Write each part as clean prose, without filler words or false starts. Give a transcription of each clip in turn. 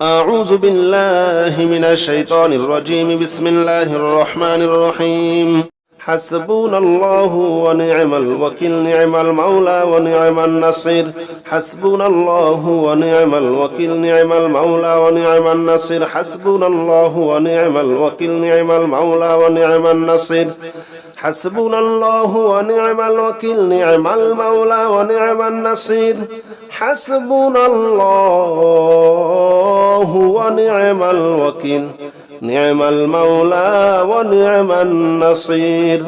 أعوذ بالله من الشيطان الرجيم. بسم الله الرحمن الرحيم. حسبنا الله ونعم الوكيل، نعم المولى ونعم النصير. حسبنا الله ونعم الوكيل، نعم المولى ونعم النصير. حسبنا الله ونعم الوكيل، نعم المولى ونعم النصير. حسبنا الله ونعم الوكيل، نعم المولى ونعم النصير. حسبنا الله ونعم الوكيل، نعم المولى ونعم النصير.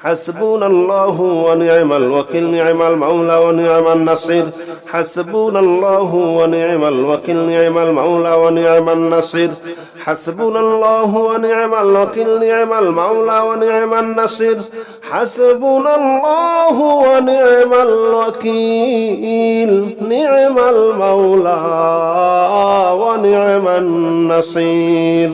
حسبنا الله ونعم الوكيل، نعم المولى ونعم النصير. حسبنا الله ونعم الوكيل، نعم المولى ونعم النصير. حسبنا الله ونعم الوكيل، نعم المولى ونعم النصير. حسبنا الله ونعم الوكيل، نعم المولى ونعم النصير.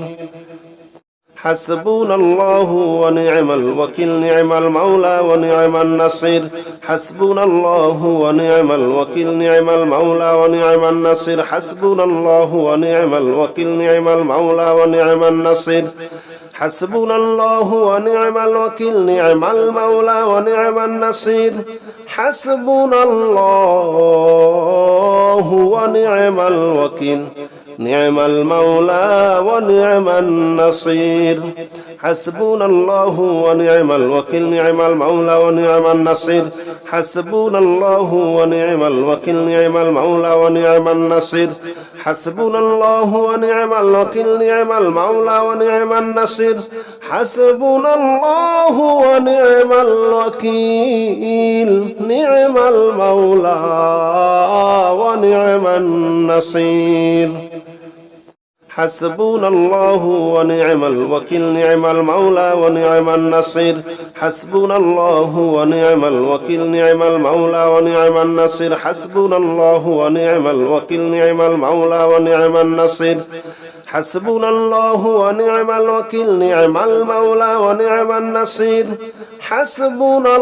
حسبنا الله ونعم الوكيل، نعم المولى ونعم النصير. حسبنا الله ونعم الوكيل، نعم المولى ونعم النصير. حسبنا الله ونعم الوكيل، نعم المولى ونعم النصير. حسبنا الله ونعم الوكيل، نعم المولى ونعم النصير. حسبنا الله ونعم الوكيل، نعم المولى ونعم النصير. حسبنا الله ونعم الوكيل، نعم المولى ونعم النصير. حسبنا الله ونعم الوكيل، نعم المولى ونعم النصير. حسبنا الله ونعم الوكيل، نعم المولى ونعم النصير. حسبنا الله ونعم الوكيل، نعم المولى ونعم النصير. حسبنا الله ونعم الوكيل، نعم المولى ونعم النصير. حسبنا الله ونعم الوكيل، نعم المولى ونعم النصير. حسبنا الله ونعم الوكيل، نعم المولى ونعم النصير. حسبنا الله ونعم الوكيل، نعم المولى ونعم النصير. حسبنا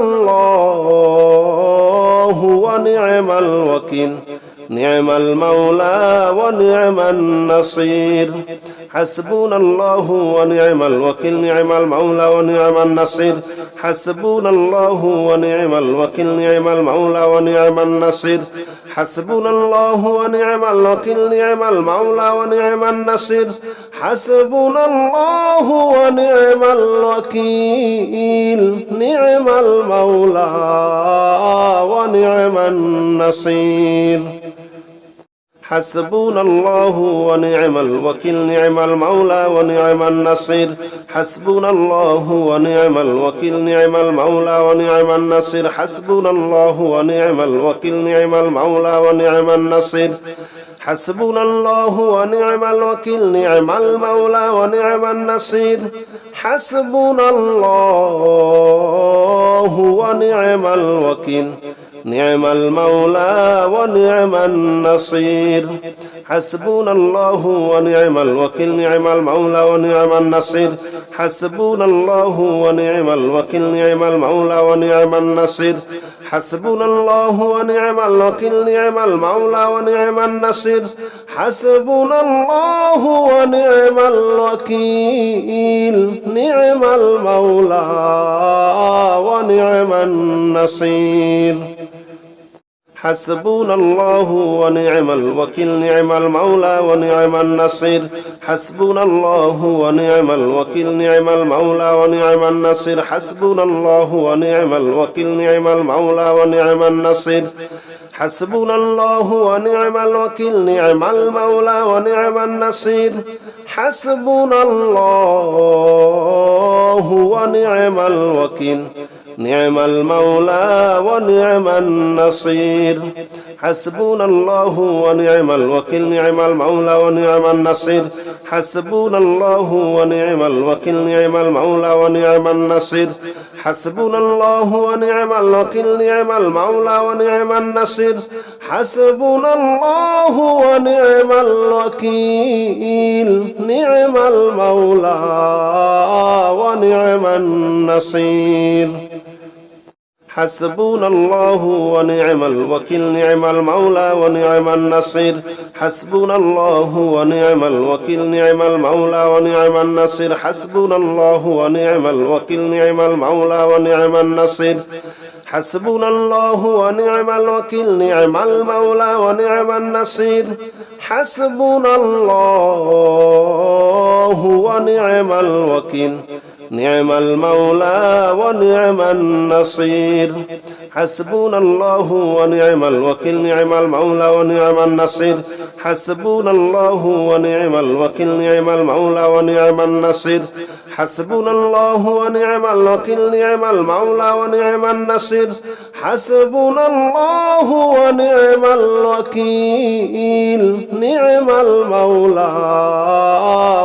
الله ونعم الوكيل، نعم المولى ونعم النصير. حسبنا الله ونعم الوكيل، نعم المولى ونعم النصير. حسبنا الله ونعم الوكيل، نعم المولى ونعم النصير. حسبنا الله ونعم الوكيل، نعم المولى ونعم النصير. حسبنا الله ونعم الوكيل، نعم المولى ونعم النصير. حسبنا الله ونعم الوكيل، نعم المولى ونعم النصير. حسبنا الله ونعم الوكيل، نعم المولى ونعم النصير. حسبنا الله ونعم الوكيل، نعم المولى ونعم النصير. حسبنا الله ونعم الوكيل، نعم المولى ونعم النصير. حسبنا الله ونعم الوكيل، نعم المولى ونعم النصير. حسبنا الله ونعم الوكيل، نعم المولى ونعم النصير. حسبنا الله ونعم الوكيل، نعم المولى ونعم النصير. حسبنا الله ونعم الوكيل، نعم المولى ونعم النصير. حسبنا الله ونعم الوكيل، نعم المولى ونعم النصير. حسبنا الله ونعم الوكيل، نعم المولى ونعم النصير. حسبنا الله ونعم الوكيل، نعم المولى ونعم النصير. حسبنا الله ونعم الوكيل، نعم المولى ونعم النصير. حسبنا الله ونعم الوكيل، نعم المولى ونعم النصير. حسبنا الله ونعم الوكيل، نعم المولى ونعم النصير. حسبنا الله ونعم الوكيل، نعم المولى ونعم النصير. حسبنا الله ونعم الوكيل، نعم المولى ونعم النصير. حسبنا الله ونعم الوكيل، نعم المولى ونعم النصير. حسبنا الله ونعم الوكيل، نعم المولى ونعم النصير. حسبنا الله ونعم الوكيل نعم المولى ونعم النصير حسبنا الله ونعم الوكيل نعم المولى ونعم النصير حسبنا الله ونعم الوكيل نعم المولى ونعم النصير حسبنا الله ونعم الوكيل نعم المولى ونعم النصير حسبنا الله ونعم الوكيل نعم المولى ونعم النصير حسبنا الله ونعم الوكيل نعم المولى ونعم النصير حسبنا الله ونعم الوكيل نعم المولى ونعم النصير حسبنا الله ونعم الوكيل نعم المولى ونعم النصير حسبنا الله ونعم الوكيل نعم المولى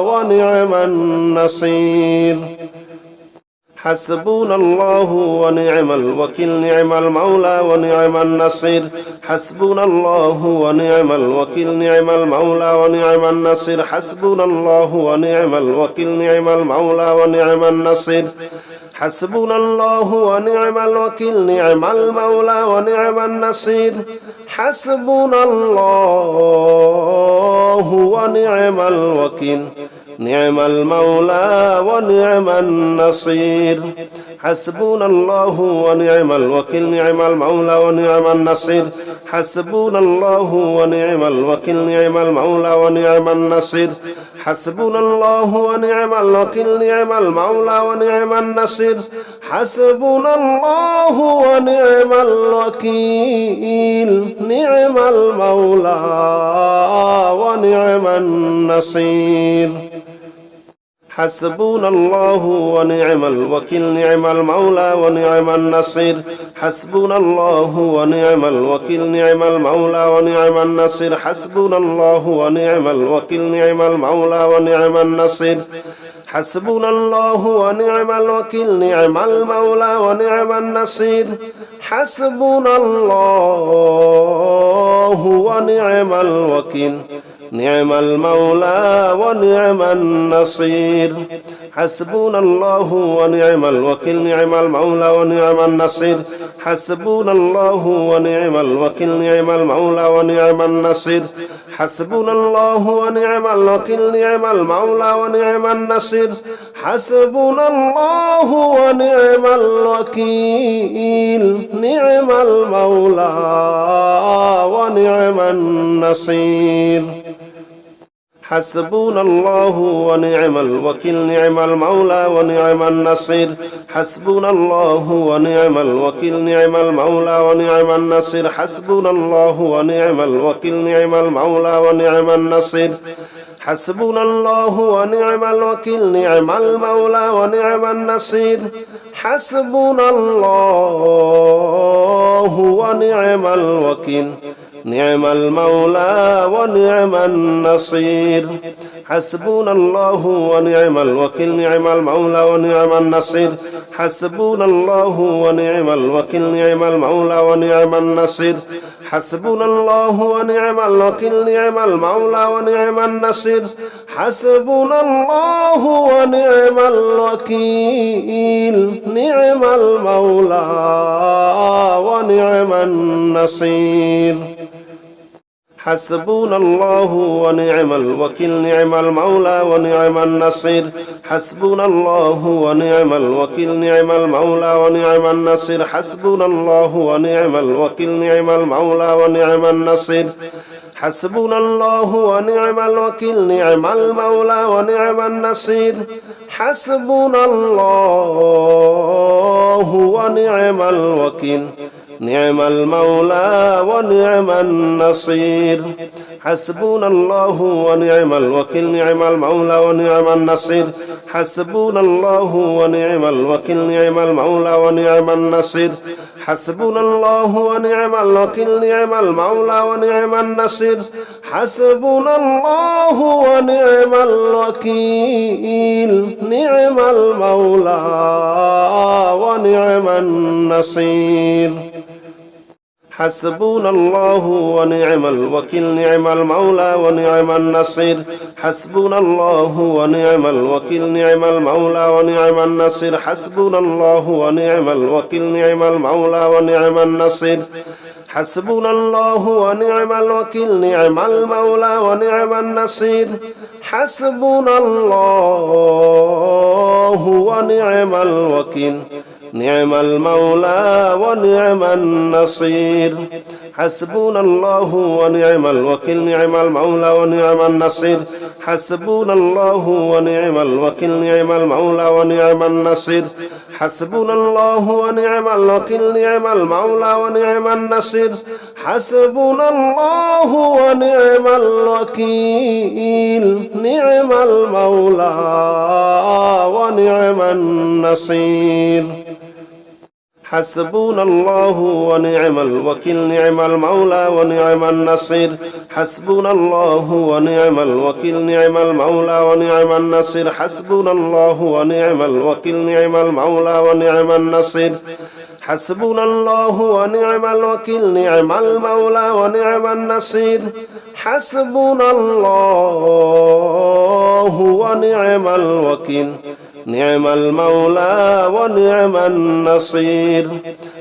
ونعم النصير حسبنا الله ونعم الوكيل نعم المولى ونعم النصير حسبنا الله ونعم الوكيل نعم المولى ونعم النصير حسبنا الله ونعم الوكيل نعم المولى ونعم النصير حسبنا الله ونعم الوكيل نعم المولى ونعم النصير حسبنا الله ونعم الوكيل نعم المولى ونعم النصير حسبنا الله ونعم الوكيل نعم المولى ونعم النصير حسبنا الله ونعم الوكيل نعم المولى ونعم النصير حسبنا الله ونعم الوكيل نعم المولى ونعم النصير حسبنا الله ونعم الوكيل نعم المولى ونعم النصير حسبنا الله ونعم الوكيل نعم المولى ونعم النصير حسبنا الله ونعم الوكيل نعم المولى ونعم النصير حسبنا الله ونعم الوكيل نعم المولى ونعم النصير حسبنا الله ونعم الوكيل نعم المولى ونعم النصير حسبنا الله ونعم الوكيل نعم المولى ونعم النصير حسبنا الله ونعم الوكيل نعم المولى ونعم النصير حسبنا الله ونعم الوكيل نعم المولى ونعم النصير حسبنا الله ونعم الوكيل نعم المولى ونعم النصير حسبنا الله ونعم الوكيل نعم المولى ونعم النصير حسبنا الله ونعم الوكيل نعم المولى ونعم النصير حسبنا الله ونعم الوكيل نعم المولى ونعم النصير حسبنا الله ونعم الوكيل نعم المولى ونعم النصير حسبنا الله ونعم الوكيل نعم المولى ونعم النصير حسبنا الله ونعم الوكيل نعم المولى ونعم النصير حسبنا الله ونعم الوكيل نعم المولى ونعم النصير حسبنا الله ونعم الوكيل نعم المولى ونعم النصير حسبنا الله ونعم الوكيل نعم المولى ونعم النصير حسبنا الله ونعم الوكيل نعم المولى ونعم النصير حسبنا الله ونعم الوكيل نعم المولى ونعم النصير حسبنا الله ونعم الوكيل نعم المولى ونعم النصير حسبنا الله ونعم الوكيل نعم المولى ونعم النصير حسبنا الله ونعم الوكيل نعم المولى ونعم النصير حسبنا الله ونعم الوكيل نعم المولى ونعم النصير حسبنا الله ونعم الوكيل نعم المولى ونعم النصير حسبنا الله ونعم الوكيل نعم المولى ونعم النصير حسبنا الله ونعم الوكيل نعم المولى ونعم النصير حسبنا الله ونعم الوكيل نعم المولى ونعم النصير حسبنا الله ونعم الوكيل نعم المولى ونعم النصير حسبنا الله ونعم الوكيل نعم المولى ونعم النصير حسبنا الله ونعم الوكيل نعم المولى ونعم النصير حسبنا الله ونعم الوكيل نعم المولى ونعم النصير حسبنا الله ونعم الوكيل نعم المولى ونعم النصير حسبنا الله ونعم الوكيل نعم المولى ونعم النصير حسبنا الله ونعم الوكيل نعم المولى ونعم النصير حسبنا الله ونعم الوكيل نعم المولى ونعم النصير حسبنا الله ونعم الوكيل نعم المولى ونعم النصير حسبنا الله ونعم الوكيل نعم المولى ونعم النصير حسبنا الله ونعم الوكيل نعم المولى ونعم النصير حسبنا الله ونعم الوكيل نعم المولى ونعم النصير حسبنا الله ونعم الوكيل نعم المولى ونعم النصير حسبنا الله ونعم الوكيل نعم المولى ونعم النصير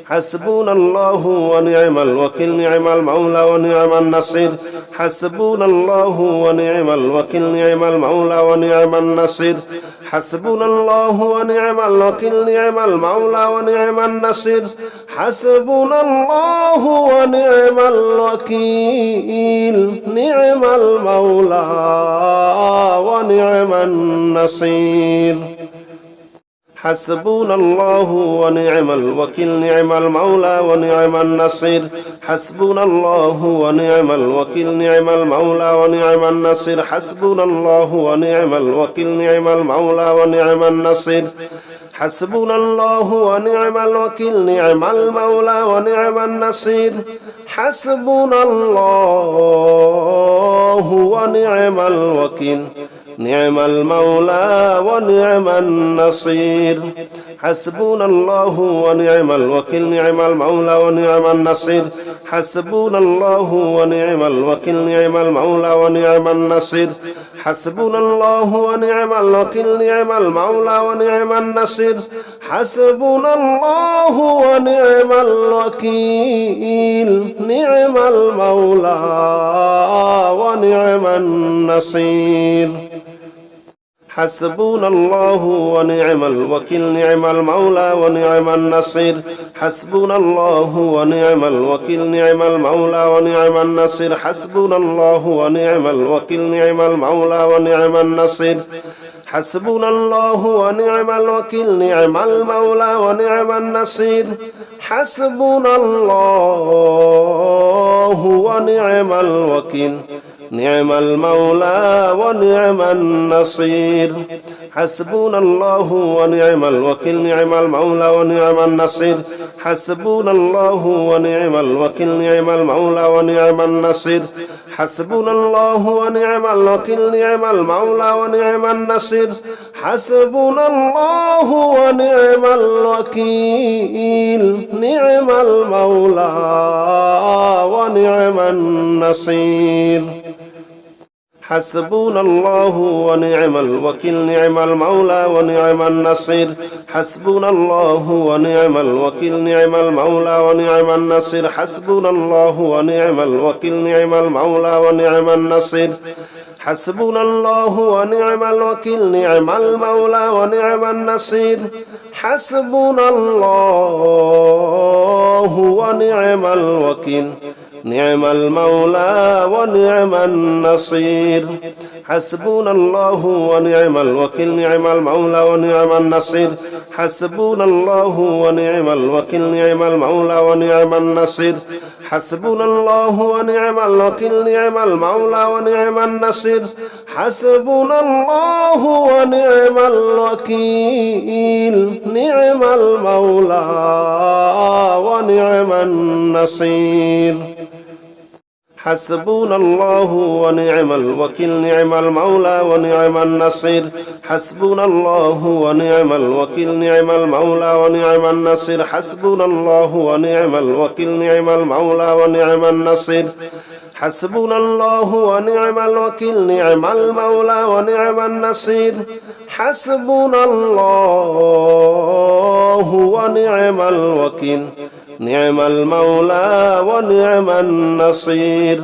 حسبنا الله ونعم الوكيل نعم المولى ونعم النصير حسبنا الله ونعم الوكيل نعم المولى ونعم النصير حسبنا الله ونعم الوكيل نعم المولى ونعم النصير حسبنا الله ونعم الوكيل نعم المولى ونعم النصير حسبنا الله ونعم الوكيل نعم المولى ونعم النصير حسبنا الله ونعم الوكيل نعم المولى ونعم النصير حسبنا الله ونعم الوكيل نعم المولى ونعم النصير حسبنا الله ونعم الوكيل نعم المولى ونعم النصير حسبنا الله ونعم الوكيل نعم المولى ونعم النصير حسبنا الله ونعم الوكيل نعم المولى ونعم النصير حسبنا الله ونعم الوكيل نعم المولى ونعم النصير حسبنا الله ونعم الوكيل نعم المولى ونعم النصير حسبنا الله ونعم الوكيل نعم المولى ونعم النصير حسبنا الله ونعم الوكيل نعم المولى ونعم النصير حسبنا الله ونعم الوكيل نعم المولى ونعم النصير حسبنا الله ونعم الوكيل نعم المولى ونعم النصير حسبنا الله ونعم الوكيل نعم المولى ونعم النصير حسبنا الله ونعم الوكيل نعم المولى ونعم النصير حسبنا الله ونعم الوكيل نعم المولى ونعم النصير حسبنا الله ونعم الوكيل نعم المولى ونعم النصير حسبنا الله ونعم الوكيل نعم المولى ونعم النصير حسبنا الله ونعم الوكيل نعم المولى ونعم النصير حسبنا الله ونعم الوكيل نعم المولى ونعم النصير حسبنا الله ونعم الوكيل نعم المولى ونعم النصير حسبنا الله ونعم الوكيل نعم المولى ونعم النصير حسبنا الله ونعم الوكيل نعم المولى ونعم النصير حسبنا الله ونعم الوكيل نعم المولى ونعم النصير حسبنا الله ونعم الوكيل نعم المولى ونعم النصير حسبنا الله ونعم الوكيل نعم المولى ونعم النصير حسبنا الله ونعم الوكيل نعم المولى ونعم النصير حسبنا الله ونعم الوكيل نعم المولى ونعم النصير حسبنا الله ونعم الوكيل نعم المولى ونعم النصير حسبنا الله ونعم الوكيل نعم المولى ونعم النصير حسبنا الله ونعم الوكيل نعم المولى ونعم النصير حسبنا الله ونعم الوكيل نعم المولى ونعم النصير حسبنا الله ونعم الوكيل نعم المولى ونعم النصير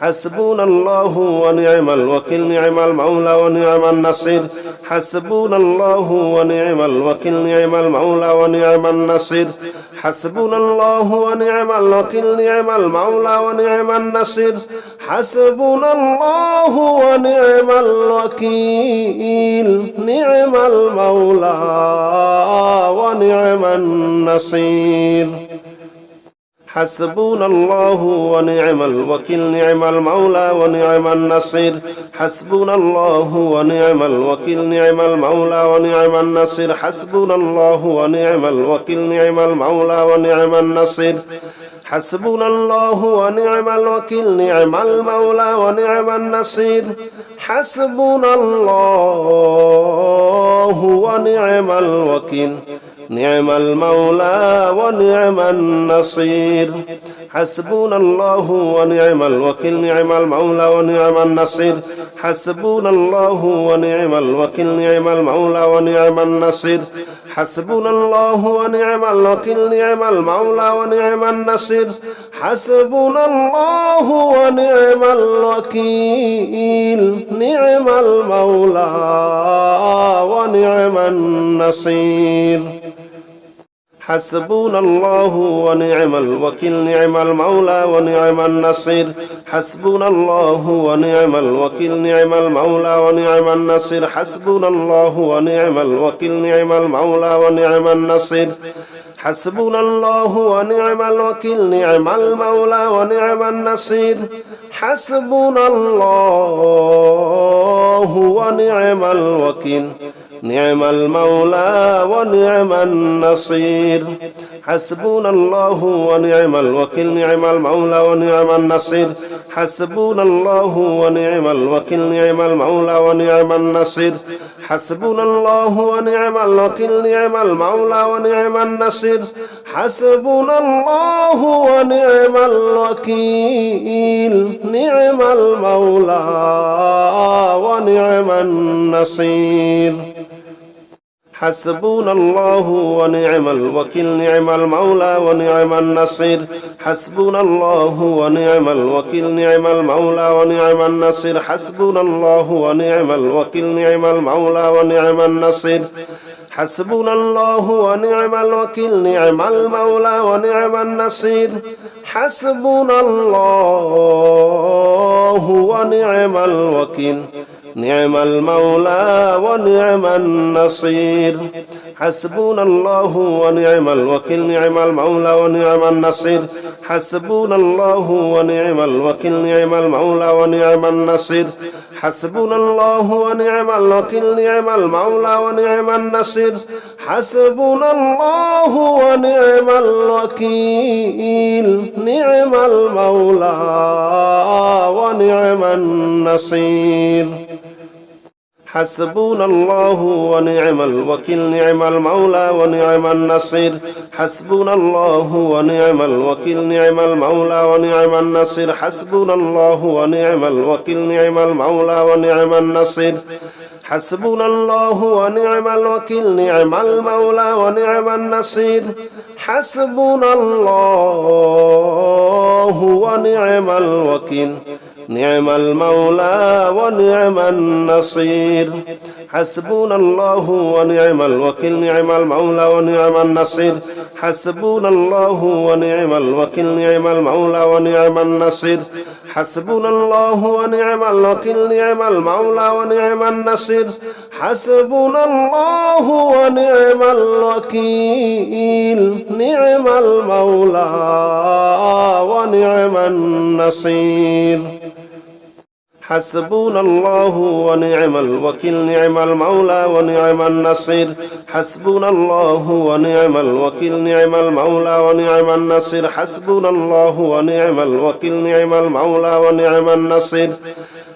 حسبنا الله ونعم الوكيل نعم المولى ونعم النصير حسبنا الله ونعم الوكيل نعم المولى ونعم النصير حسبنا الله ونعم الوكيل نعم المولى ونعم النصير حسبنا الله ونعم الوكيل نعم المولى ونعم النصير حسبنا الله ونعم الوكيل نعم المولى ونعم النصير حسبنا الله ونعم الوكيل نعم المولى ونعم النصير حسبنا الله ونعم الوكيل نعم المولى ونعم النصير حسبنا الله ونعم الوكيل نعم المولى ونعم النصير حسبنا الله ونعم الوكيل نعم المولى ونعم النصير حسبنا الله ونعم الوكيل نعم المولى ونعم النصير حسبنا الله ونعم الوكيل نعم المولى ونعم النصير حسبنا الله ونعم الوكيل نعم المولى ونعم النصير حسبنا الله ونعم الوكيل نعم المولى ونعم النصير حسبنا الله ونعم الوكيل نعم المولى ونعم النصير حسبنا الله ونعم الوكيل نعم المولى ونعم النصير حسبنا الله ونعم الوكيل نعم المولى ونعم النصير حسبنا الله ونعم الوكيل نعم المولى ونعم النصير حسبنا الله ونعم الوكيل نعم المولى ونعم النصير حسبنا الله ونعم الوكيل نعم المولى ونعم النصير حسبنا الله ونعم الوكيل نعم المولى ونعم النصير حسبنا الله ونعم الوكيل نعم المولى ونعم النصير حسبنا الله ونعم الوكيل نعم المولى ونعم النصير حسبنا الله ونعم الوكيل نعم المولى ونعم النصير حسبنا الله ونعم الوكيل نعم المولى ونعم النصير حسبنا الله ونعم الوكيل نعم المولى ونعم النصير حسبنا الله ونعم الوكيل نعم المولى ونعم النصير حسبنا الله ونعم الوكيل نعم المولى ونعم النصير حسبنا الله ونعم الوكيل نعم المولى ونعم النصير حسبنا الله ونعم الوكيل نعم المولى ونعم النصير حسبنا الله ونعم الوكيل نعم المولى ونعم النصير حسبنا الله ونعم الوكيل نعم المولى ونعم النصير حسبنا الله ونعم الوكيل نعم المولى ونعم النصير حسبنا الله ونعم الوكيل نعم المولى ونعم النصير حسبنا الله ونعم الوكيل نعم المولى ونعم النصير حسبنا الله ونعم الوكيل نعم المولى ونعم النصير حسبنا الله ونعم الوكيل نعم المولى ونعم النصير حسبنا الله ونعم الوكيل نعم المولى ونعم النصير حسبنا الله ونعم الوكيل نعم المولى ونعم النصير حسبنا الله ونعم الوكيل نعم المولى ونعم النصير حسبنا الله ونعم الوكيل نعم المولى ونعم النصير حسبنا الله ونعم الوكيل نعم المولى ونعم النصير حسبنا الله ونعم الوكيل نعم المولى ونعم النصير حسبنا الله ونعم الوكيل نعم المولى ونعم النصير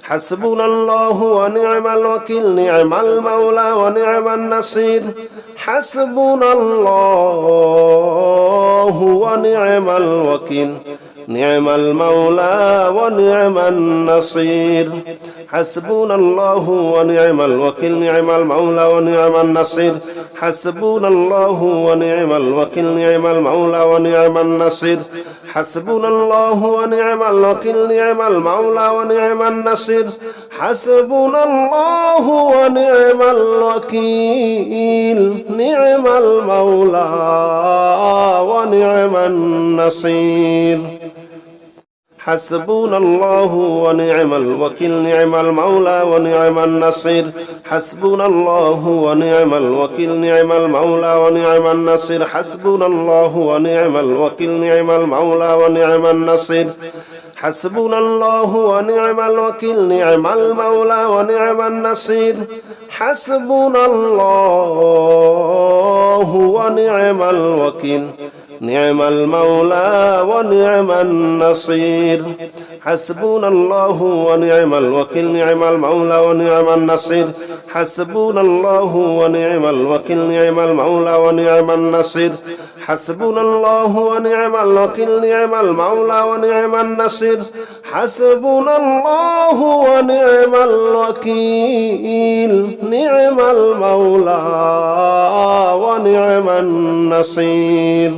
حسبنا الله ونعم الوكيل نعم المولى ونعم النصير حسبنا الله ونعم الوكيل نعم المولى ونعم النصير حسبنا الله ونعم الوكيل نعم المولى ونعم النصير حسبنا الله ونعم الوكيل نعم المولى ونعم النصير حسبنا الله ونعم الوكيل نعم المولى ونعم النصير حسبنا الله ونعم الوكيل نعم المولى ونعم النصير حسبنا الله ونعم الوكيل نعم المولى ونعم النصير حسبنا الله ونعم الوكيل نعم المولى ونعم النصير حسبنا الله ونعم الوكيل نعم المولى ونعم النصير حسبنا الله ونعم الوكيل نعم المولى ونعم النصير حسبنا الله ونعم الوكيل نعم المولى ونعم النصير حسبنا الله ونعم الوكيل نعم المولى ونعم النصير حسبنا الله ونعم الوكيل نعم المولى ونعم النصير حسبنا الله ونعم الوكيل نعم المولى ونعم النصير حسبنا الله ونعم الوكيل نعم المولى ونعم النصير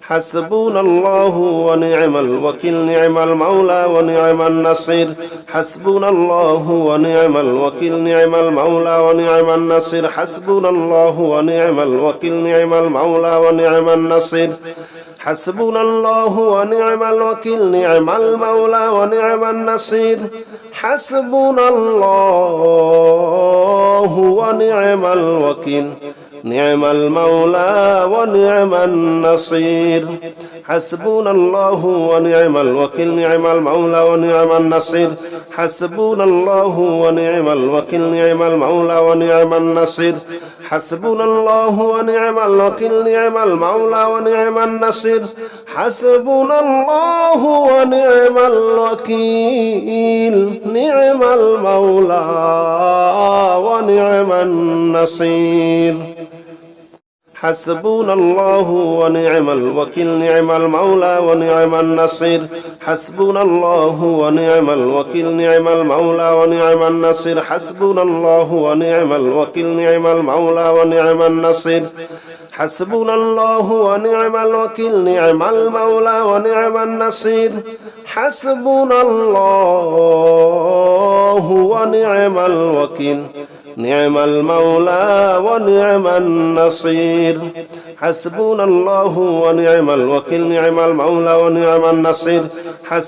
حسبنا الله ونعم الوكيل نعم المولى ونعم النصير حسبنا الله ونعم الوكيل نعم المولى ونعم النصير حسبنا الله ونعم الوكيل نعم المولى ونعم النصير حسبنا الله ونعم الوكيل نعم المولى ونعم النصير حسبنا الله ونعم الوكيل نعم المولى ونعم النصير حسبنا الله ونعم الوكيل نعم المولى ونعم النصير حسبنا الله ونعم الوكيل نعم المولى ونعم النصير حسبنا الله ونعم الوكيل نعم المولى ونعم النصير حسبنا الله ونعم الوكيل نعم المولى ونعم النصير حسبنا الله ونعم الوكيل نعم المولى ونعم النصير حسبنا الله ونعم الوكيل نعم المولى ونعم النصير حسبنا الله ونعم الوكيل نعم المولى ونعم النصير حسبنا الله ونعم الوكيل نعم المولى ونعم النصير حسبنا الله ونعم الوكيل نعم المولى ونعم النصير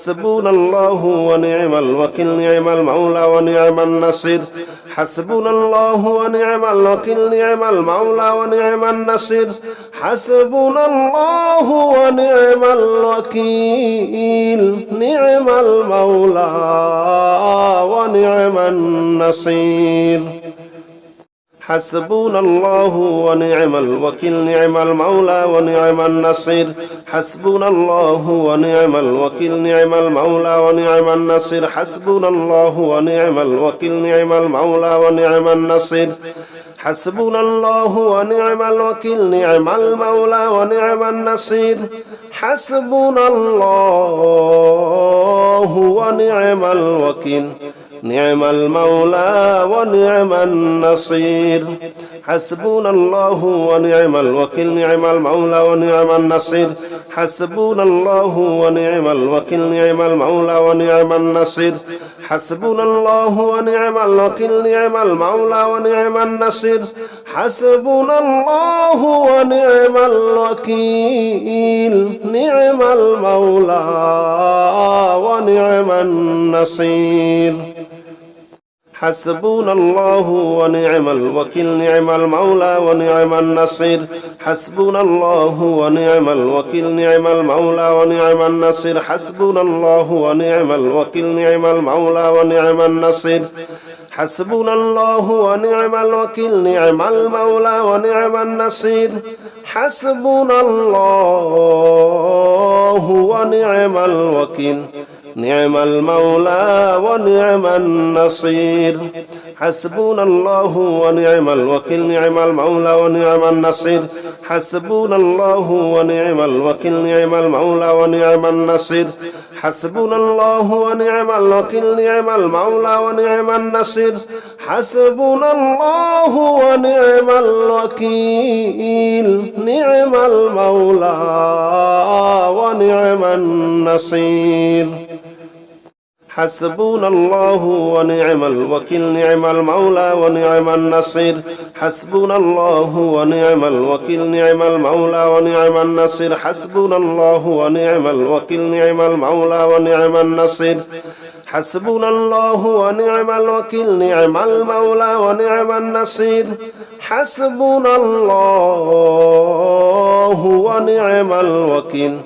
حسبنا الله ونعم الوكيل نعم المولى ونعم النصير حسبنا الله ونعم الوكيل نعم المولى ونعم النصير حسبنا الله ونعم الوكيل نعم المولى ونعم النصير حسبنا الله ونعم الوكيل نعم المولى ونعم النصير حسبنا الله ونعم الوكيل نعم المولى ونعم النصير حسبنا الله ونعم الوكيل نعم المولى ونعم النصير حسبنا الله ونعم الوكيل نعم المولى ونعم النصير حسبنا الله ونعم الوكيل نعم المولى ونعم النصير حسبنا الله ونعم الوكيل نعم المولى ونعم النصير حسبنا الله ونعم الوكيل نعم المولى ونعم النصير حسبنا الله ونعم الوكيل نعم المولى ونعم النصير حسبنا الله ونعم الوكيل نعم المولى ونعم النصير حسبنا الله ونعم الوكيل نعم المولى ونعم النصير حسبنا الله ونعم الوكيل نعم المولى ونعم النصير حسبنا الله ونعم الوكيل نعم المولى ونعم النصير حسبنا الله ونعم الوكيل نعم المولى ونعم النصير حسبنا الله ونعم الوكيل نعم المولى ونعم النصير حسبنا الله ونعم الوكيل نعم المولى ونعم النصير حسبنا الله ونعم الوكيل نعم المولى ونعم النصير حسبنا الله ونعم الوكيل نعم المولى ونعم النصير حسبنا الله ونعم الوكيل نعم المولى ونعم النصير حسبنا الله ونعم الوكيل نعم المولى ونعم النصير حسبنا الله ونعم الوكيل نعم المولى ونعم النصير حسبنا الله ونعم الوكيل نعم المولى ونعم النصير حسبنا الله ونعم الوكيل نعم المولى ونعم النصير حسبنا الله ونعم الوكيل نعم المولى ونعم النصير حسبنا الله ونعم الوكيل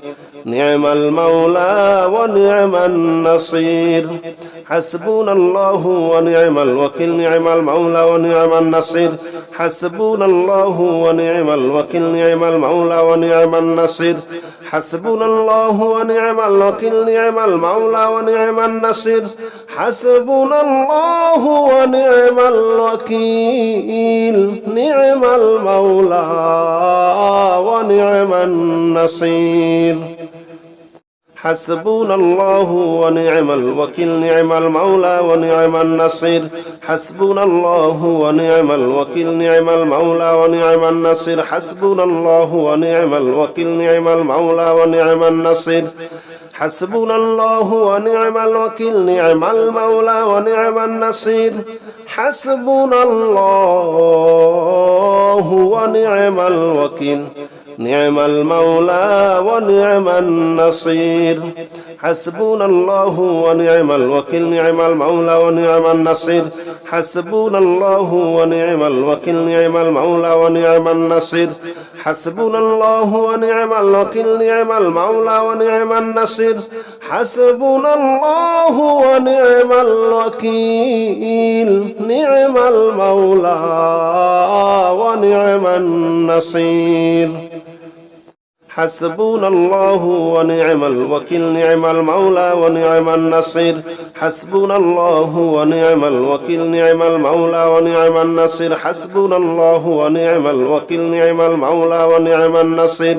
نعم المولى ونعم النصير حسبنا الله ونعم الوكيل نعم المولى ونعم النصير حسبنا الله ونعم الوكيل نعم المولى ونعم النصير حسبنا الله ونعم الوكيل نعم المولى ونعم النصير حسبنا الله ونعم الوكيل نعم المولى ونعم النصير حسبنا الله ونعم الوكيل نعم المولى ونعم النصير حسبنا الله ونعم الوكيل نعم المولى ونعم النصير حسبنا الله ونعم الوكيل نعم المولى ونعم النصير حسبنا الله ونعم الوكيل نعم المولى ونعم النصير حسبنا الله ونعم الوكيل نعم المولى ونعم النصير حسبنا الله ونعم الوكيل نعم المولى ونعم النصير حسبنا الله ونعم الوكيل نعم المولى ونعم النصير حسبنا الله ونعم الوكيل نعم المولى ونعم النصير حسبنا الله ونعم الوكيل نعم المولى ونعم النصير حسبنا الله ونعم الوكيل نعم المولى ونعم النصير حسبنا الله ونعم الوكيل نعم المولى ونعم النصير حسبنا الله ونعم الوكيل نعم المولى ونعم النصير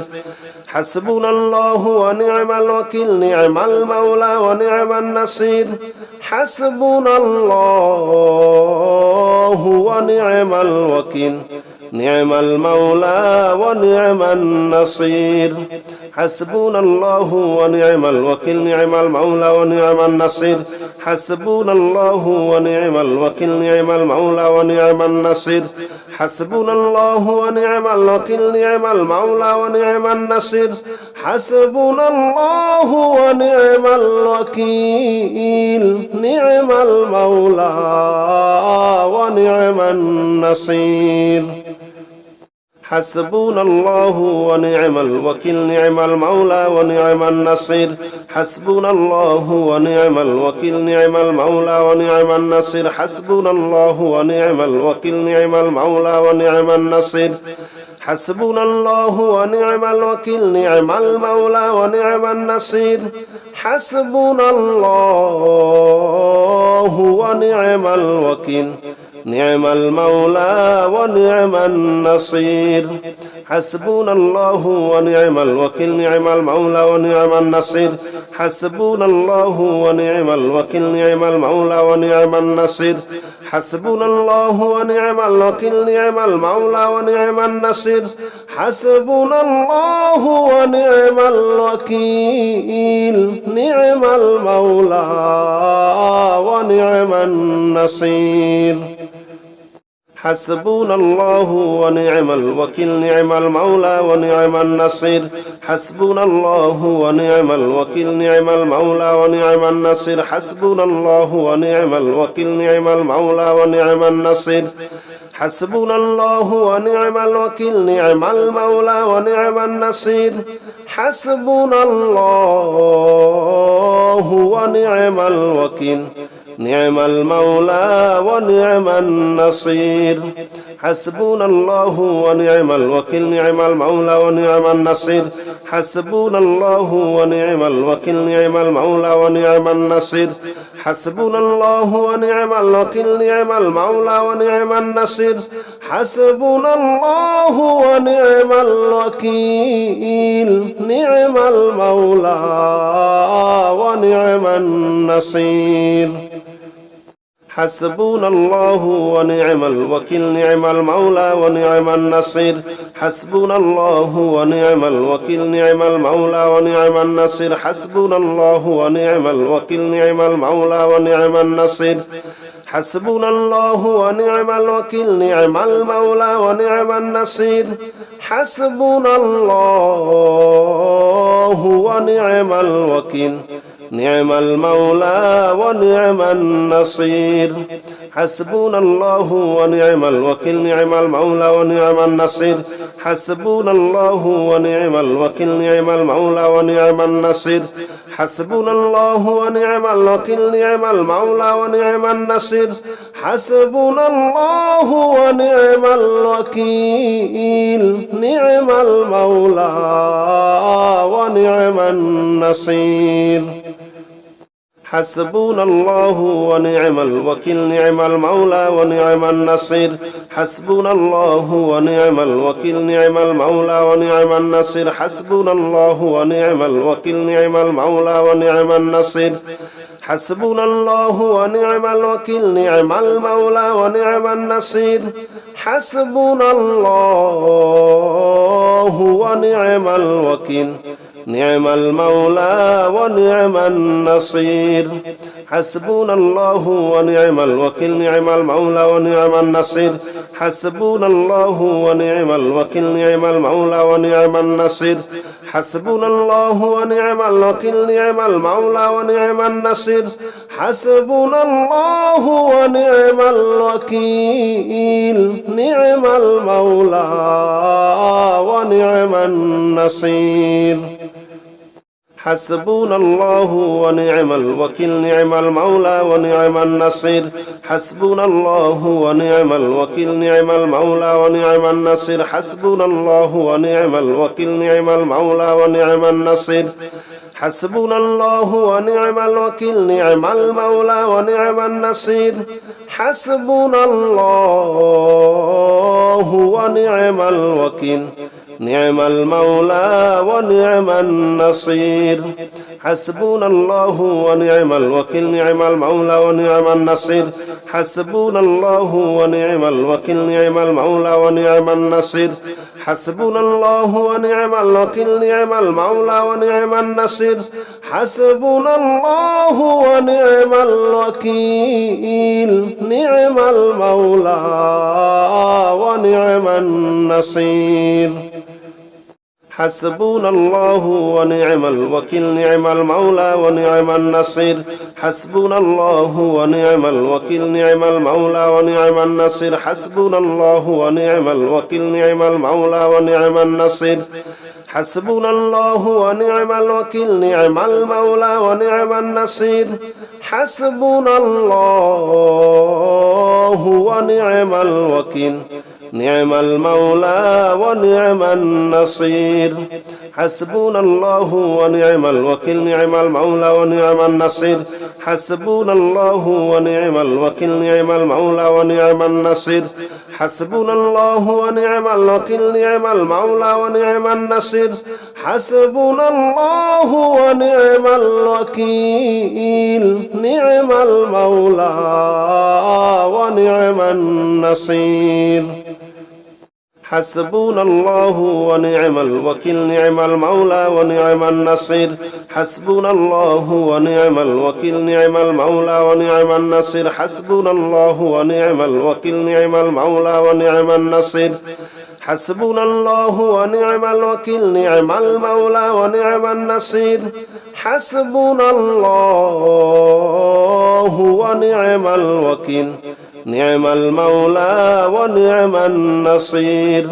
حسبنا الله ونعم الوكيل نعم المولى ونعم النصير حسبنا الله ونعم الوكيل نعم المولى ونعم النصير حسبنا الله ونعم الوكيل نعم المولى ونعم النصير حسبنا الله ونعم الوكيل نعم المولى ونعم النصير حسبنا الله ونعم الوكيل نعم المولى ونعم النصير حسبنا الله ونعم الوكيل نعم المولى ونعم النصير حسبنا الله ونعم الوكيل نعم المولى ونعم النصير حسبنا الله ونعم الوكيل نعم المولى ونعم النصير حسبنا الله ونعم الوكيل نعم المولى ونعم النصير حسبنا الله ونعم الوكيل نعم المولى ونعم النصير حسبنا الله ونعم الوكيل نعم المولى ونعم النصير حسبنا الله ونعم الوكيل نعم المولى ونعم النصير حسبنا الله ونعم الوكيل نعم المولى ونعم النصير حسبنا الله ونعم الوكيل نعم المولى ونعم النصير حسبنا الله ونعم الوكيل نعم المولى ونعم النصير حسبنا الله ونعم الوكيل نعم المولى ونعم النصير حسبنا الله ونعم الوكيل نعم المولى ونعم النصير حسبنا الله ونعم الوكيل نعم المولى ونعم النصير حسبنا الله ونعم الوكيل نعم المولى ونعم النصير حسبنا الله ونعم الوكيل نعم المولى ونعم النصير حسبنا الله ونعم الوكيل نعم المولى ونعم النصير حسبنا الله ونعم الوكيل نعم المولى ونعم النصير حسبنا الله ونعم الوكيل نعم المولى ونعم النصير حسبنا الله ونعم الوكيل نعم المولى ونعم النصير حسبنا الله ونعم الوكيل نعم المولى ونعم النصير حسبنا الله ونعم الوكيل نعم المولى ونعم النصير حسبنا الله ونعم الوكيل نعم المولى ونعم النصير حسبنا الله ونعم الوكيل نعم المولى ونعم النصير حسبنا الله ونعم الوكيل نعم المولى ونعم النصير حسبنا الله ونعم الوكيل نعم المولى ونعم النصير حسبنا الله ونعم الوكيل نعم المولى ونعم النصير حسبنا الله ونعم الوكيل نعم المولى ونعم النصير حسبنا الله ونعم الوكيل نعم المولى ونعم النصير حسبنا الله ونعم الوكيل نعم المولى ونعم النصير حسبنا الله ونعم الوكيل نعم المولى ونعم النصير حسبنا الله ونعم الوكيل نعم المولى ونعم النصير حسبنا الله ونعم الوكيل نعم المولى ونعم النصير حسبنا الله ونعم الوكيل نعم المولى ونعم النصير حسبنا الله ونعم الوكيل نعم المولى ونعم النصير حسبنا الله ونعم الوكيل نعم المولى ونعم النصير حسبنا الله ونعم الوكيل نعم المولى ونعم النصير حسبنا الله ونعم الوكيل نعم المولى ونعم النصير حسبنا الله ونعم الوكيل نعم المولى ونعم النصير حسبنا الله ونعم الوكيل نعم المولى ونعم النصير حسبنا الله ونعم الوكيل نعم المولى ونعم النصير حسبنا الله ونعم الوكيل نعم المولى ونعم النصير حسبنا الله ونعم الوكيل نعم المولى ونعم النصير حسبنا الله ونعم الوكيل نعم المولى ونعم النصير حسبنا الله ونعم الوكيل نعم المولى ونعم النصير حسبنا الله ونعم الوكيل نعم المولى ونعم النصير حسبنا الله ونعم الوكيل نعم المولى ونعم النصير حسبنا الله ونعم الوكيل نعم المولى ونعم النصير حسبنا الله ونعم الوكيل نعم المولى ونعم النصير حسبنا الله ونعم الوكيل نعم المولى ونعم النصير حسبنا الله ونعم الوكيل نعم المولى ونعم النصير حسبنا الله ونعم الوكيل نعم المولى ونعم النصير حسبنا الله ونعم الوكيل نعم المولى ونعم النصير حسبنا الله ونعم الوكيل نعم المولى ونعم النصير حسبنا الله ونعم الوكيل نعم المولى ونعم النصير حسبنا الله ونعم الوكيل نعم المولى ونعم النصير حسبنا الله ونعم الوكيل نعم المولى ونعم النصير حسبنا الله ونعم الوكيل نعم المولى ونعم النصير حسبنا الله ونعم الوكيل نعم المولى ونعم النصير حسبنا الله ونعم الوكيل نعم المولى ونعم النصير حسبنا الله ونعم الوكيل نعم المولى ونعم النصير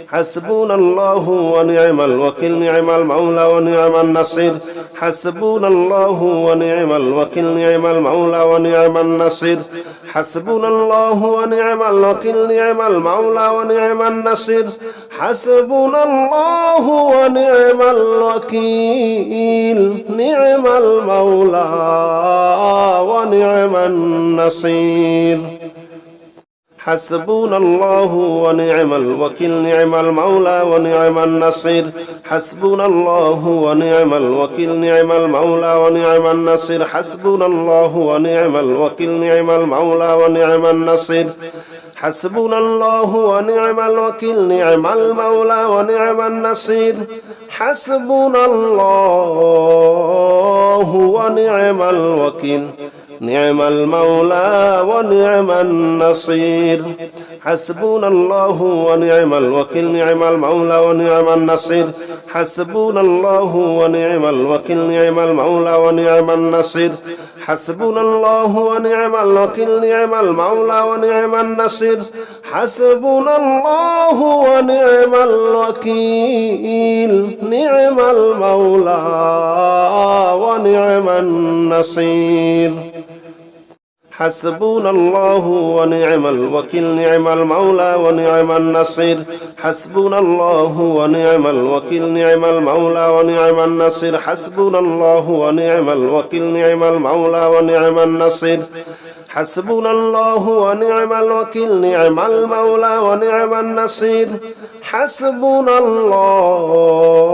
حسبنا الله ونعم الوكيل نعم المولى ونعم النصير حسبنا الله ونعم الوكيل نعم المولى ونعم النصير حسبنا الله ونعم الوكيل نعم المولى ونعم النصير حسبنا الله ونعم الوكيل نعم المولى ونعم النصير حسبنا الله ونعم الوكيل نعم المولى ونعم النصير حسبنا الله ونعم الوكيل نعم المولى ونعم النصير حسبنا الله ونعم الوكيل نعم المولى ونعم النصير حسبنا الله ونعم الوكيل نعم المولى ونعم النصير حسبنا الله ونعم الوكيل نعم المولى ونعم النصير حسبنا الله ونعم الوكيل نعم المولى ونعم النصير حسبنا الله ونعم الوكيل نعم المولى ونعم النصير حسبنا الله ونعم الوكيل نعم المولى ونعم النصير حسبنا الله ونعم الوكيل نعم المولى ونعم النصير حسبنا الله ونعم الوكيل نعم المولى ونعم النصير حسبنا الله ونعم الوكيل نعم المولى ونعم النصير حسبنا الله ونعم الوكيل نعم المولى ونعم النصير حسبنا الله ونعم الوكيل نعم المولى ونعم النصير حسبنا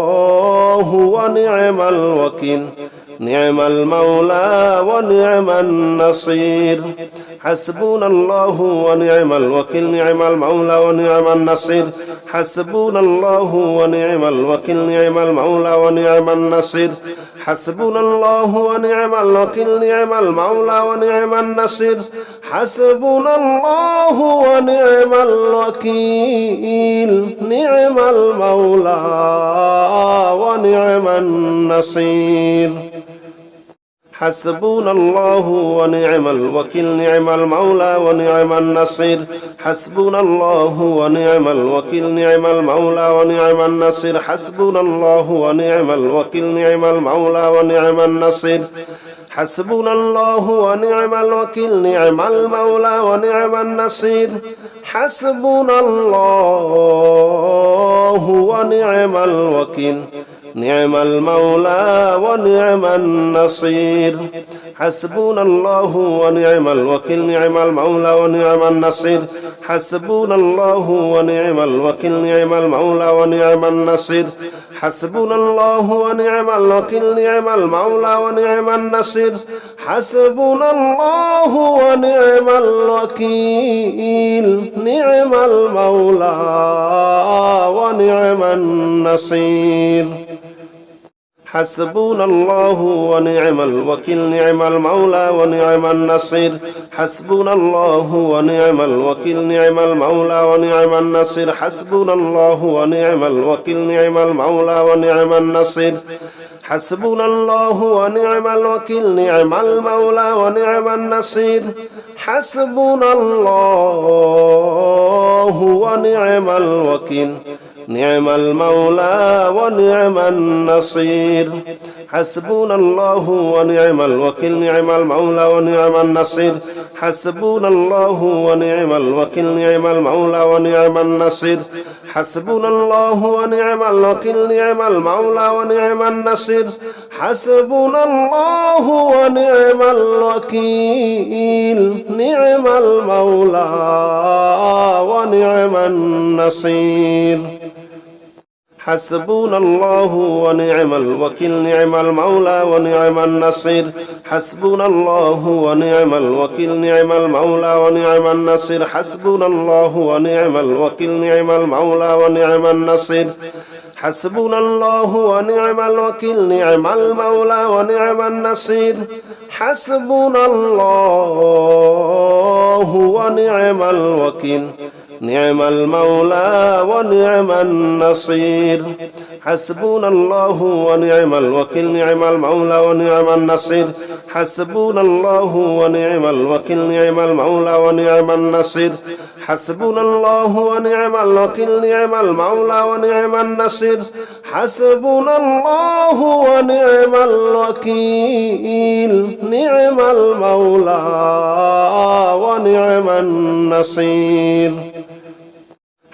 الله ونعم الوكيل نعم المولى ونعم النصير حسبنا الله ونعم الوكيل نعم المولى ونعم النصير حسبنا الله ونعم الوكيل نعم المولى ونعم النصير حسبنا الله ونعم الوكيل نعم المولى ونعم النصير حسبنا الله ونعم الوكيل نعم المولى ونعم النصير حسبنا الله ونعم الوكيل نعم المولى ونعم النصير حسبنا الله ونعم الوكيل نعم المولى ونعم النصير حسبنا الله ونعم الوكيل نعم المولى ونعم النصير حسبنا الله ونعم الوكيل نعم المولى ونعم النصير حسبنا الله ونعم الوكيل نعم المولى ونعم النصير حسبنا الله ونعم الوكيل نعم المولى ونعم النصير حسبنا الله ونعم الوكيل نعم المولى ونعم النصير حسبنا الله ونعم الوكيل نعم المولى ونعم النصير حسبنا الله ونعم الوكيل نعم المولى ونعم النصير حسبنا الله ونعم الوكيل نعم المولى ونعم النصير حسبنا الله ونعم الوكيل نعم المولى ونعم النصير حسبنا الله ونعم الوكيل نعم المولى ونعم النصير حسبنا الله ونعم الوكيل نعم المولى ونعم النصير حسبنا الله ونعم الوكيل نعم المولى ونعم النصير حسبنا الله ونعم الوكيل نعم المولى ونعم النصير حسبنا الله ونعم الوكيل نعم المولى ونعم النصير حسبنا الله ونعم الوكيل نعم المولى ونعم النصير حسبنا الله ونعم الوكيل نعم المولى ونعم النصير حسبنا الله ونعم الوكيل نعم المولى ونعم النصير حسبنا الله ونعم الوكيل نعم المولى ونعم النصير حسبنا الله ونعم الوكيل نعم المولى ونعم النصير حسبنا الله ونعم الوكيل نعم المولى ونعم النصير حسبنا الله ونعم الوكيل نعم المولى ونعم النصير حسبنا الله ونعم الوكيل نعم المولى ونعم النصير حسبنا الله ونعم الوكيل نعم المولى ونعم النصير حسبنا الله ونعم الوكيل نعم المولى ونعم النصير حسبنا الله ونعم الوكيل نعم المولى ونعم النصير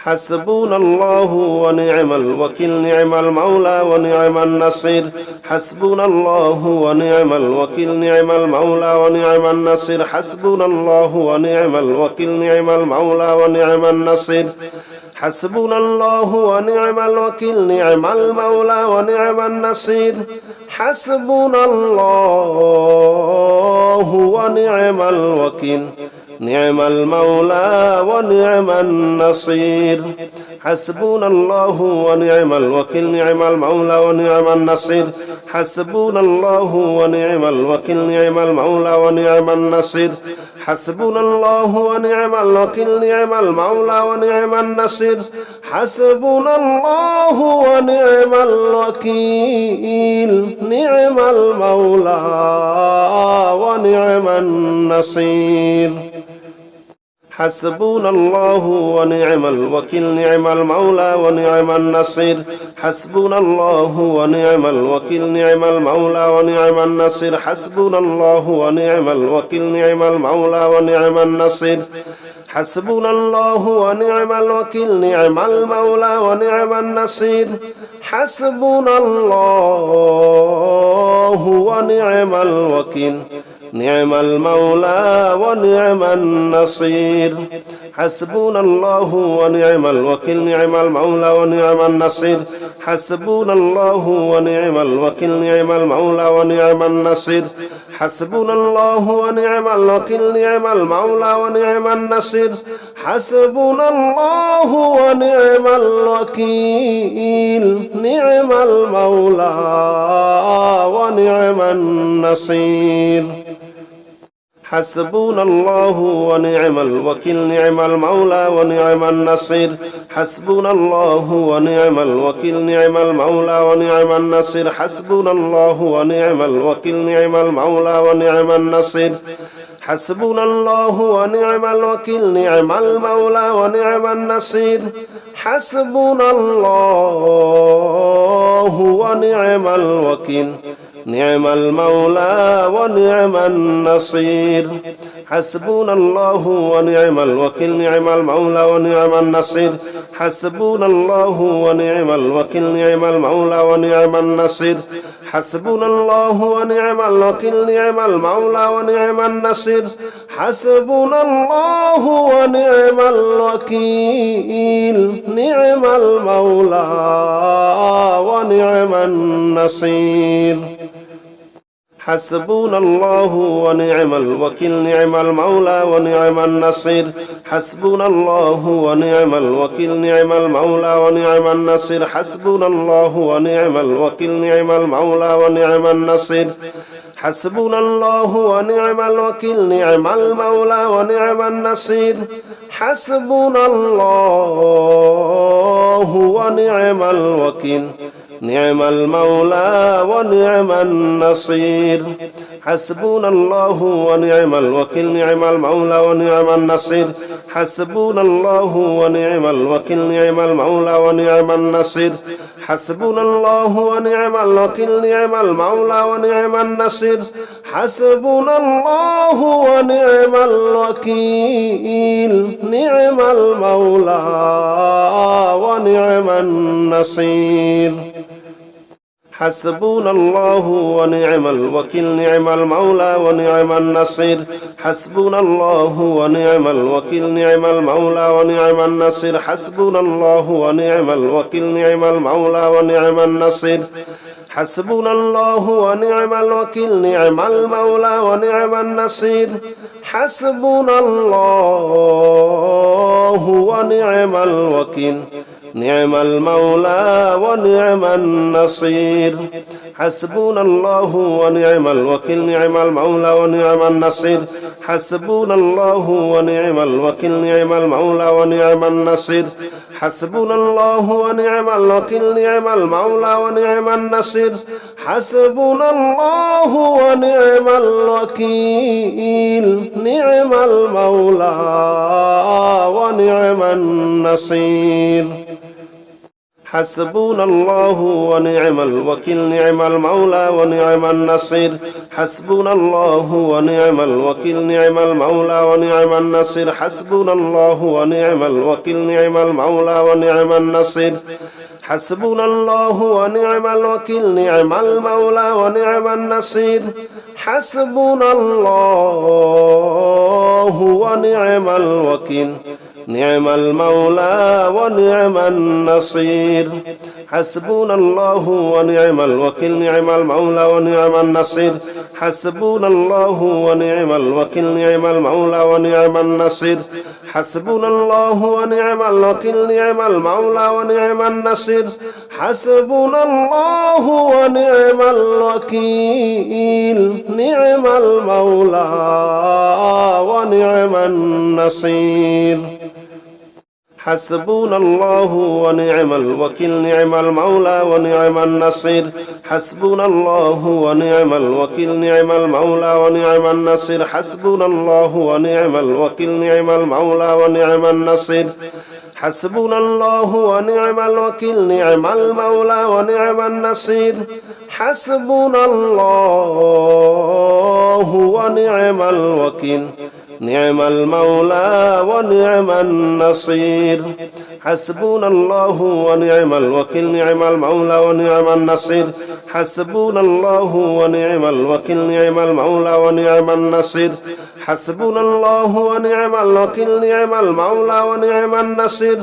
حسبنا الله ونعم الوكيل نعم المولى ونعم النصير حسبنا الله ونعم الوكيل نعم المولى ونعم النصير حسبنا الله ونعم الوكيل نعم المولى ونعم النصير حسبنا الله ونعم الوكيل نعم المولى ونعم النصير حسبنا الله ونعم الوكيل نعم المولى ونعم النصير حسبنا الله ونعم الوكيل نعم المولى ونعم النصير حسبنا الله ونعم الوكيل نعم المولى ونعم النصير حسبنا الله ونعم الوكيل نعم المولى ونعم النصير حسبنا الله ونعم الوكيل نعم المولى ونعم النصير حسبنا الله ونعم الوكيل نعم المولى ونعم النصير حسبنا الله ونعم الوكيل نعم المولى ونعم النصير حسبنا الله ونعم الوكيل نعم المولى ونعم النصير حسبنا الله ونعم الوكيل نعم المولى ونعم النصير حسبنا الله ونعم الوكيل نعم المولى ونعم النصير حسبنا الله ونعم الوكيل نعم المولى ونعم النصير حسبنا الله ونعم الوكيل نعم المولى ونعم النصير حسبنا الله ونعم الوكيل نعم المولى ونعم النصير حسبنا الله ونعم الوكيل نعم المولى ونعم النصير حسبنا الله ونعم الوكيل نعم المولى ونعم النصير حسبنا الله ونعم الوكيل نعم المولى ونعم النصير حسبنا الله ونعم الوكيل نعم المولى ونعم النصير حسبنا الله ونعم الوكيل نعم المولى ونعم النصير حسبنا الله ونعم الوكيل نعم المولى ونعم النصير حسبنا الله ونعم الوكيل نعم المولى ونعم النصير حسبنا الله ونعم الوكيل نعم المولى ونعم النصير حسبنا الله ونعم الوكيل نعم المولى ونعم النصير حسبنا الله ونعم الوكيل نعم المولى ونعم النصير حسبنا الله ونعم الوكيل نعم المولى ونعم النصير حسبنا الله ونعم الوكيل نعم المولى ونعم النصير حسبنا الله ونعم الوكيل نعم المولى ونعم النصير حسبنا الله ونعم الوكيل نعم المولى ونعم النصير حسبنا الله ونعم الوكيل نعم المولى ونعم النصير حسبنا الله ونعم الوكيل نعم المولى ونعم النصير حسبنا الله ونعم الوكيل نعم المولى ونعم النصير حسبنا الله ونعم الوكيل نعم المولى ونعم النصير حسبنا الله ونعم الوكيل نعم المولى ونعم النصير حسبنا الله ونعم الوكيل نعم المولى ونعم النصير حسبنا الله ونعم الوكيل نعم المولى ونعم النصير حسبنا الله ونعم الوكيل نعم المولى ونعم النصير حسبنا الله ونعم الوكيل نعم المولى ونعم النصير حسبنا الله ونعم الوكيل نعم المولى ونعم النصير حسبنا الله ونعم الوكيل نعم المولى ونعم النصير حسبنا الله ونعم الوكيل نعم المولى ونعم النصير حسبنا الله ونعم الوكيل نعم المولى ونعم النصير حسبنا الله ونعم الوكيل نعم المولى ونعم النصير حسبنا الله ونعم الوكيل نعم المولى ونعم النصير حسبنا الله ونعم الوكيل نعم المولى ونعم النصير حسبنا الله ونعم الوكيل نعم المولى ونعم النصير حسبنا الله ونعم الوكيل نعم المولى ونعم النصير حسبنا الله ونعم الوكيل نعم المولى ونعم النصير حسبنا الله ونعم الوكيل نعم المولى ونعم النصير حسبنا الله ونعم الوكيل نعم المولى ونعم النصير حسبنا الله ونعم الوكيل نعم المولى ونعم النصير حسبنا الله ونعم الوكيل نعم المولى ونعم النصير حسبنا الله ونعم الوكيل نعم المولى ونعم النصير حسبنا الله ونعم الوكيل نعم المولى ونعم النصير حسبنا الله ونعم الوكيل نعم المولى ونعم النصير حسبنا الله ونعم الوكيل نعم المولى ونعم النصير حسبنا الله ونعم الوكيل نعم المولى ونعم النصير حسبنا الله ونعم الوكيل نعم المولى ونعم النصير حسبنا الله ونعم الوكيل نعم المولى ونعم النصير حسبنا الله ونعم الوكيل نعم المولى ونعم النصير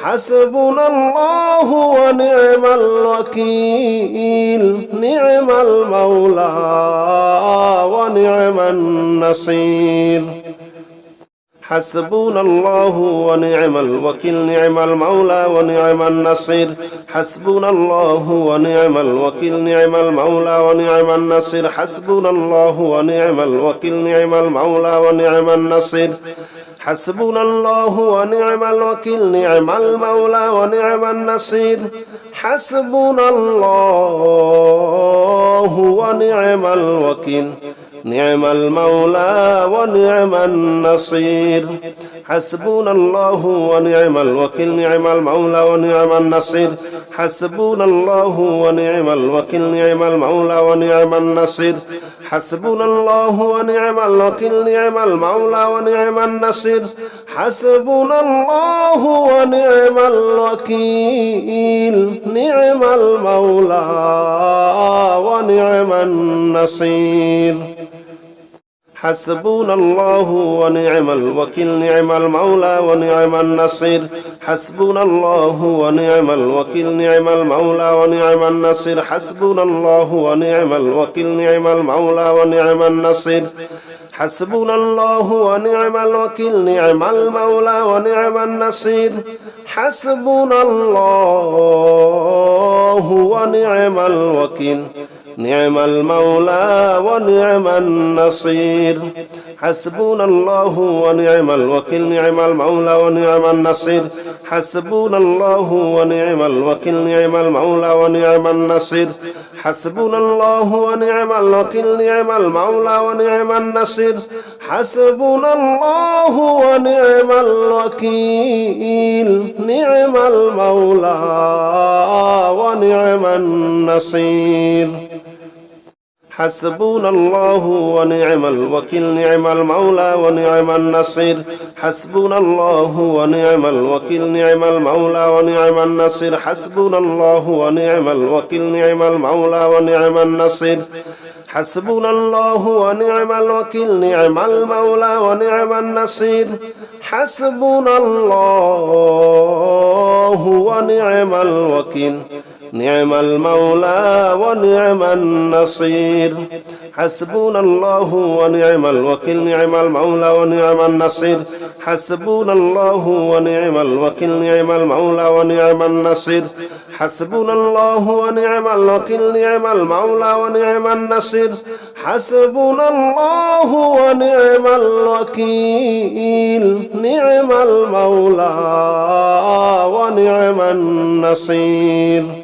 حسبنا الله ونعم الوكيل نعم المولى ونعم النصير حسبنا الله ونعم الوكيل نعم المولى ونعم النصير حسبنا الله ونعم الوكيل نعم المولى ونعم النصير حسبنا الله ونعم الوكيل نعم المولى ونعم النصير حسبنا الله ونعم الوكيل نعم المولى ونعم النصير حسبنا الله ونعم الوكيل نعم المولى ونعم النصير حسبنا الله ونعم الوكيل نعم المولى ونعم النصير حسبنا الله ونعم الوكيل نعم المولى ونعم النصير حسبنا الله ونعم الوكيل نعم المولى ونعم النصير حسبنا الله ونعم الوكيل نعم المولى ونعم النصير حسبنا الله ونعم الوكيل نعم المولى ونعم النصير حسبنا الله ونعم الوكيل نعم المولى ونعم النصير حسبنا الله ونعم الوكيل نعم المولى ونعم النصير حسبنا الله ونعم الوكيل نعم المولى ونعم النصير حسبنا الله ونعم الوكيل نعم المولى ونعم النصير حسبنا الله ونعم الوكيل نعم المولى ونعم النصير حسبنا الله ونعم الوكيل نعم المولى ونعم النصير حسبنا الله ونعم الوكيل نعم المولى ونعم النصير حسبنا الله ونعم الوكيل نعم المولى ونعم النصير حسبنا الله ونعم الوكيل نعم المولى ونعم النصير حسبنا الله ونعم الوكيل نعم المولى ونعم النصير حسبنا الله ونعم الوكيل نعم المولى ونعم النصير حسبنا الله ونعم الوكيل نعم المولى ونعم النصير حسبنا الله ونعم الوكيل نعم المولى ونعم النصير حسبنا الله ونعم الوكيل نعم المولى ونعم النصير حسبنا الله ونعم الوكيل نعم المولى ونعم النصير حسبنا الله ونعم الوكيل نعم المولى ونعم النصير حسبنا الله ونعم الوكيل نعم المولى ونعم النصير